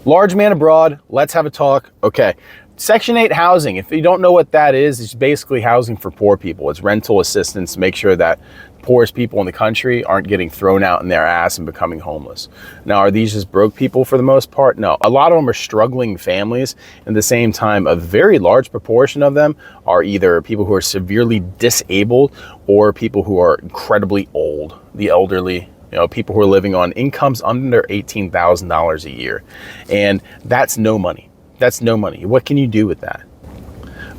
Large man abroad, let's have a talk. Okay, Section 8 housing, if you don't know what that is, it's basically housing for poor people. It's rental assistance to make sure that the poorest people in the country aren't getting thrown out in their ass and becoming homeless. Now, are these just broke people for the most part? No, a lot of them are struggling families. At the same time, a very large proportion of them are either people who are severely disabled or people who are incredibly old, the elderly, people who are living on incomes under $18,000 a year. And that's no money. That's no money. What can you do with that?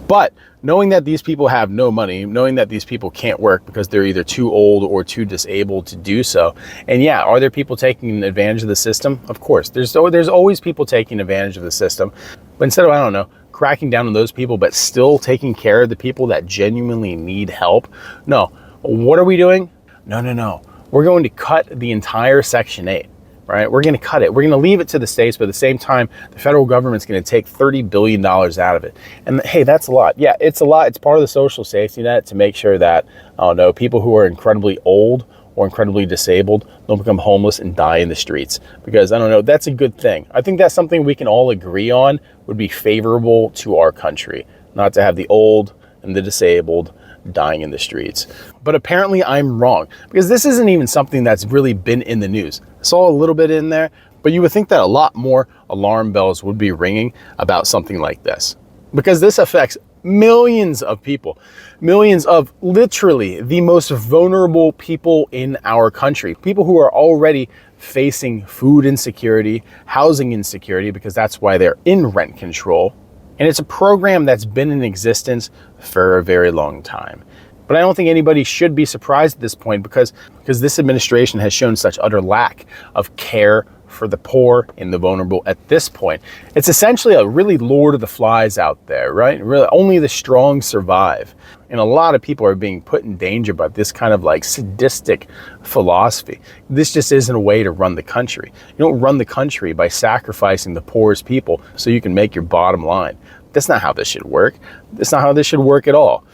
But knowing that these people have no money, knowing that these people can't work because they're either too old or too disabled to do so. And yeah, are there people taking advantage of the system? Of course, there's always people taking advantage of the system. But instead of, I don't know, cracking down on those people, but still taking care of the people that genuinely need help. No, what are we doing? No. We're going to cut the entire Section 8. Right? We're going to cut it. We're going to leave it to the states, but at the same time, the federal government's going to take $30 billion out of it. And hey, that's a lot. Yeah, it's a lot. It's part of the social safety net to make sure that, I don't know, people who are incredibly old or incredibly disabled don't become homeless and die in the streets. Because, I don't know, that's a good thing. I think that's something we can all agree on would be favorable to our country, not to have the old and the disabled dying in the streets. But apparently I'm wrong, because this isn't even something that's really been in the news. I saw a little bit in there, but you would think that a lot more alarm bells would be ringing about something like this, because this affects millions of people, millions of literally the most vulnerable people in our country, people who are already facing food insecurity, housing insecurity, because that's why they're in rent control. And it's a program that's been in existence for a very long time. But I don't think anybody should be surprised at this point because this administration has shown such utter lack of care for the poor and the vulnerable at this point. It's essentially a really Lord of the Flies out there, right? Really, only the strong survive. And a lot of people are being put in danger by this kind of like sadistic philosophy. This just isn't a way to run the country. You don't run the country by sacrificing the poorest people so you can make your bottom line. That's not how this should work. That's not how this should work at all.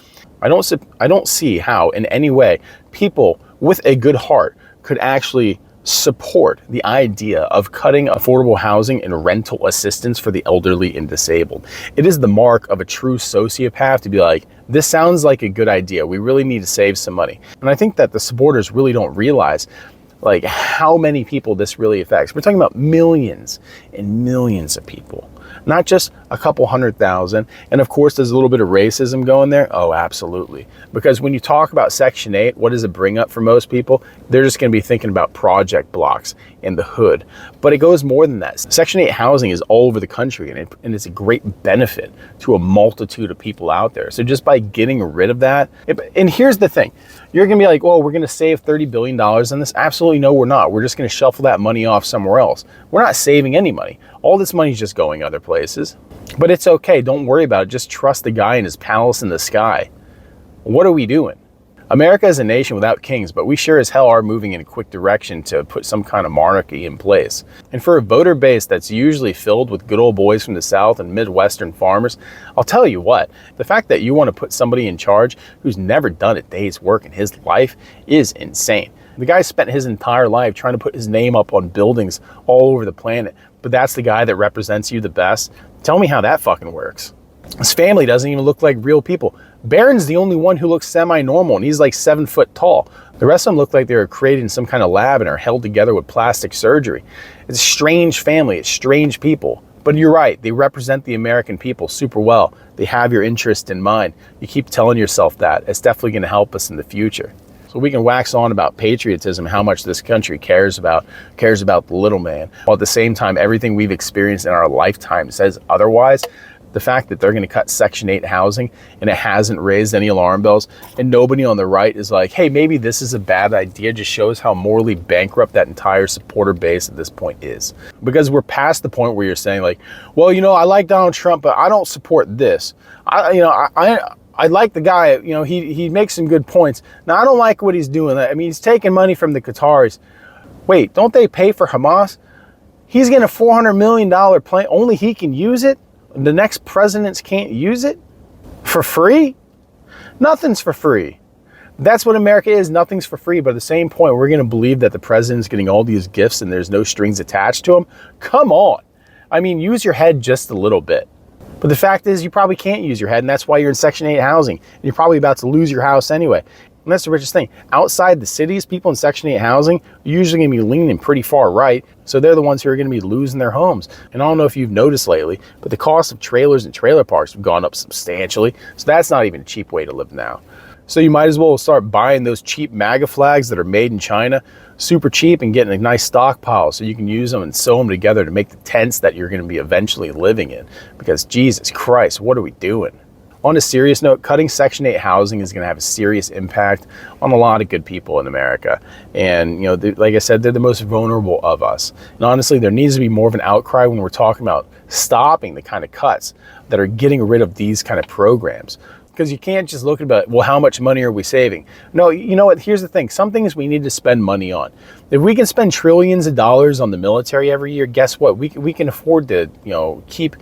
I don't see how in any way people with a good heart could actually support the idea of cutting affordable housing and rental assistance for the elderly and disabled. It is the mark of a true sociopath to be like, this sounds like a good idea. We really need to save some money. And I think that the supporters really don't realize like how many people this really affects. We're talking about millions and millions of people, not just a couple 100,000. And of course, there's a little bit of racism going there. Oh, absolutely. Because when you talk about Section 8, what does it bring up for most people? They're just going to be thinking about project blocks in the hood. But it goes more than that. Section 8 housing is all over the country, and it's a great benefit to a multitude of people out there. So just by getting rid of that, and here's the thing. You're going to be like, well, we're going to save $30 billion on this. Absolutely no, we're not. We're just going to shuffle that money off somewhere else. We're not saving any money. All this money is just going other places. But it's okay. Don't worry about it. Just trust the guy in his palace in the sky. What are we doing? America is a nation without kings, but we sure as hell are moving in a quick direction to put some kind of monarchy in place. And for a voter base that's usually filled with good old boys from the South and Midwestern farmers, I'll tell you what, the fact that you want to put somebody in charge who's never done a day's work in his life is insane. The guy spent his entire life trying to put his name up on buildings all over the planet, but that's the guy that represents you the best? Tell me how that fucking works. His family doesn't even look like real people. Barron's the only one who looks semi-normal, and he's like 7 foot tall. The rest of them look like they were created in some kind of lab and are held together with plastic surgery. It's a strange family, it's strange people. But you're right, they represent the American people super well. They have your interest in mind. You keep telling yourself that. It's definitely going to help us in the future. So we can wax on about patriotism, how much this country cares about the little man. While at the same time, everything we've experienced in our lifetime says otherwise. The fact that they're going to cut Section 8 housing and it hasn't raised any alarm bells, and nobody on the right is like, hey, maybe this is a bad idea, just shows how morally bankrupt that entire supporter base at this point is. Because we're past the point where you're saying like, well, I like Donald Trump, but I don't support this. I like the guy, he makes some good points. Now, I don't like what he's doing. I mean, he's taking money from the Qataris. Wait, don't they pay for Hamas? He's getting a $400 million plan. Only he can use it? The next presidents can't use it? For free? Nothing's for free. That's what America is. Nothing's for free. But at the same point, we're going to believe that the president's getting all these gifts and there's no strings attached to him. Come on. I mean, use your head just a little bit. But the fact is, you probably can't use your head, and that's why you're in Section 8 housing. And you're probably about to lose your house anyway. And that's the richest thing. Outside the cities, people in Section 8 housing are usually going to be leaning pretty far right. So they're the ones who are going to be losing their homes. And I don't know if you've noticed lately, but the cost of trailers and trailer parks have gone up substantially. So that's not even a cheap way to live now. So you might as well start buying those cheap MAGA flags that are made in China, super cheap, and getting a nice stockpile so you can use them and sew them together to make the tents that you're going to be eventually living in. Because Jesus Christ, what are we doing? On a serious note, cutting Section 8 housing is going to have a serious impact on a lot of good people in America. And, you know, like I said, they're the most vulnerable of us. And honestly, there needs to be more of an outcry when we're talking about stopping the kind of cuts that are getting rid of these kind of programs. Because you can't just look at, well, how much money are we saving? No, you know what? Here's the thing. Some things we need to spend money on. If we can spend trillions of dollars on the military every year, guess what? We can afford to, you know, keep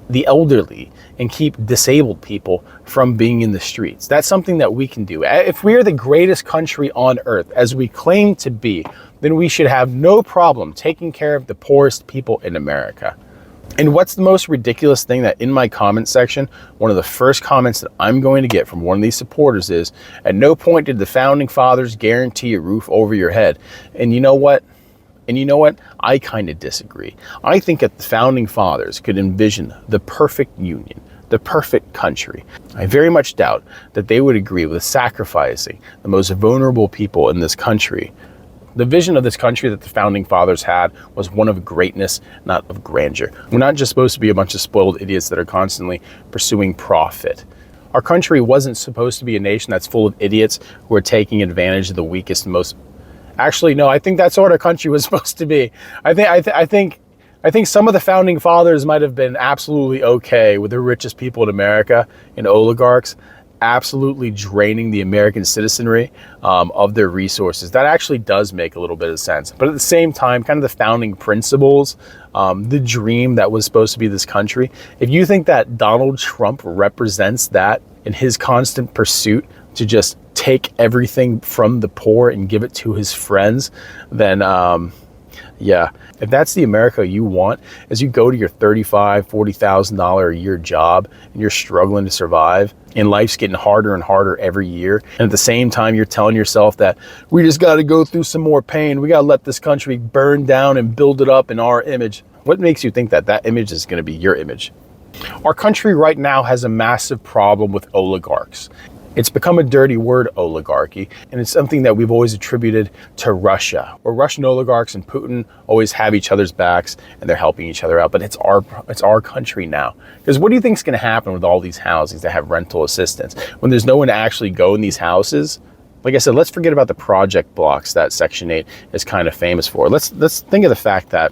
the elderly and keep disabled people from being in the streets. That's something that we can do. If we are the greatest country on earth, as we claim to be, then we should have no problem taking care of the poorest people in America. And what's the most ridiculous thing that in my comment section, one of the first comments that I'm going to get from one of these supporters is, at no point did the founding fathers guarantee a roof over your head. And you know what? I kind of disagree. I think that the founding fathers could envision the perfect union, the perfect country. I very much doubt that they would agree with sacrificing the most vulnerable people in this country. The vision of this country that the founding fathers had was one of greatness, not of grandeur. We're not just supposed to be a bunch of spoiled idiots that are constantly pursuing profit. Our country wasn't supposed to be a nation that's full of idiots who are taking advantage of the weakest and most... Actually, no, I think that's what our country was supposed to be. I think some of the founding fathers might have been absolutely okay with the richest people in America and oligarchs absolutely draining the American citizenry of their resources. That actually does make a little bit of sense. But at the same time, kind of the founding principles, the dream that was supposed to be this country, if you think that Donald Trump represents that in his constant pursuit to just take everything from the poor and give it to his friends, then yeah, if that's the America you want, as you go to your $35,000, $40,000 a year job and you're struggling to survive and life's getting harder and harder every year, and at the same time you're telling yourself that we just got to go through some more pain, we got to let this country burn down and build it up in our image. What makes you think that that image is going to be your image? Our country right now has a massive problem with oligarchs. It's become a dirty word, oligarchy, and it's something that we've always attributed to Russia, where Russian oligarchs and Putin always have each other's backs and they're helping each other out. But it's our country now. Because what do you think is going to happen with all these housings that have rental assistance when there's no one to actually go in these houses? Like I said, let's forget about the project blocks that Section 8 is kind of famous for. Let's think of the fact that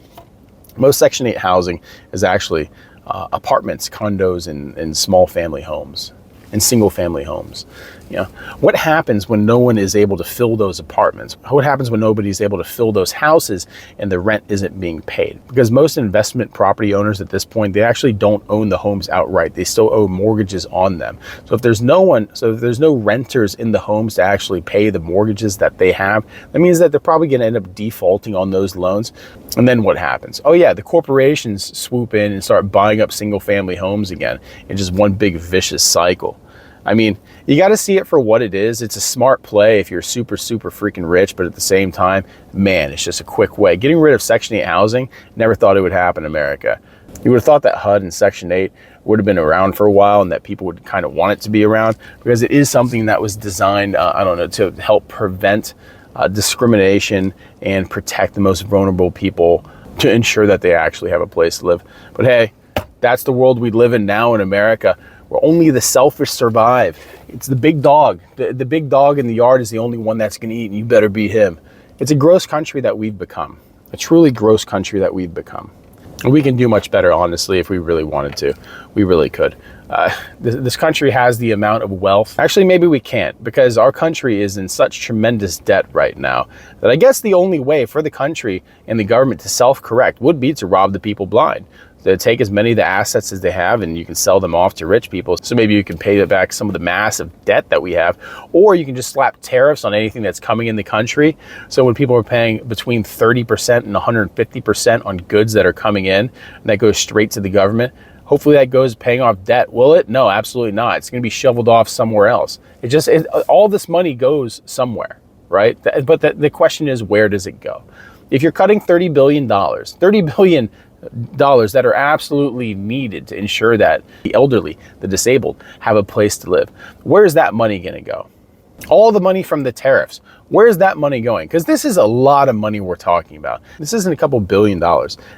most Section 8 housing is actually apartments, condos, and small family homes. And single family homes. You know, what happens when no one is able to fill those apartments? What happens when nobody's able to fill those houses and the rent isn't being paid? Because most investment property owners at this point, they actually don't own the homes outright. They still owe mortgages on them. So if there's no renters in the homes to actually pay the mortgages that they have, that means that they're probably going to end up defaulting on those loans. And then what happens? Oh yeah, the corporations swoop in and start buying up single family homes again in just one big vicious cycle. I mean, you got to see it for what it is. It's a smart play if you're super, super freaking rich, but at the same time, man, it's just a quick way. Getting rid of Section 8 housing, never thought it would happen in America. You would have thought that HUD and Section 8 would have been around for a while and that people would kind of want it to be around because it is something that was designed, to help prevent discrimination and protect the most vulnerable people to ensure that they actually have a place to live. But hey, that's the world we live in now in America, where only the selfish survive. It's the big dog. The big dog in the yard is the only one that's going to eat, and you better be him. It's a gross country that we've become. A truly gross country that we've become. And we can do much better, honestly, if we really wanted to. We really could. This country has the amount of wealth. Actually, maybe we can't, because our country is in such tremendous debt right now that I guess the only way for the country and the government to self-correct would be to rob the people blind. to take as many of the assets as they have and you can sell them off to rich people. So maybe you can pay back some of the massive debt that we have, or you can just slap tariffs on anything that's coming in the country. So when people are paying between 30% and 150% on goods that are coming in, and that goes straight to the government, hopefully that goes paying off debt. Will it? No, absolutely not. It's going to be shoveled off somewhere else. All this money goes somewhere, right? But the question is, where does it go? If you're cutting $30 billion that are absolutely needed to ensure that the elderly, the disabled have a place to live, where is that money going to go? All the money from the tariffs, where is that money going? Because this is a lot of money we're talking about. This isn't a couple $1 billion.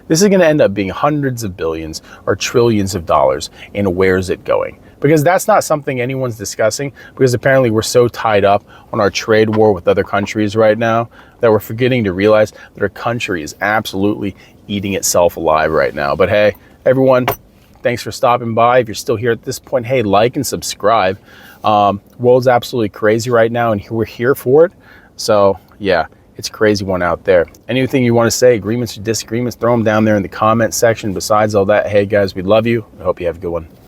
This is going to end up being hundreds of billions or trillions of dollars. And where's it going? Because that's not something anyone's discussing, because apparently we're so tied up on our trade war with other countries right now that we're forgetting to realize that our country is absolutely eating itself alive right now. But hey, everyone, thanks for stopping by. If you're still here at this point, hey, like and subscribe. World's absolutely crazy right now, and we're here for it. So yeah, it's a crazy one out there. Anything you want to say, agreements or disagreements, throw them down there in the comment section. Besides all that, hey guys, we love you. I hope you have a good one.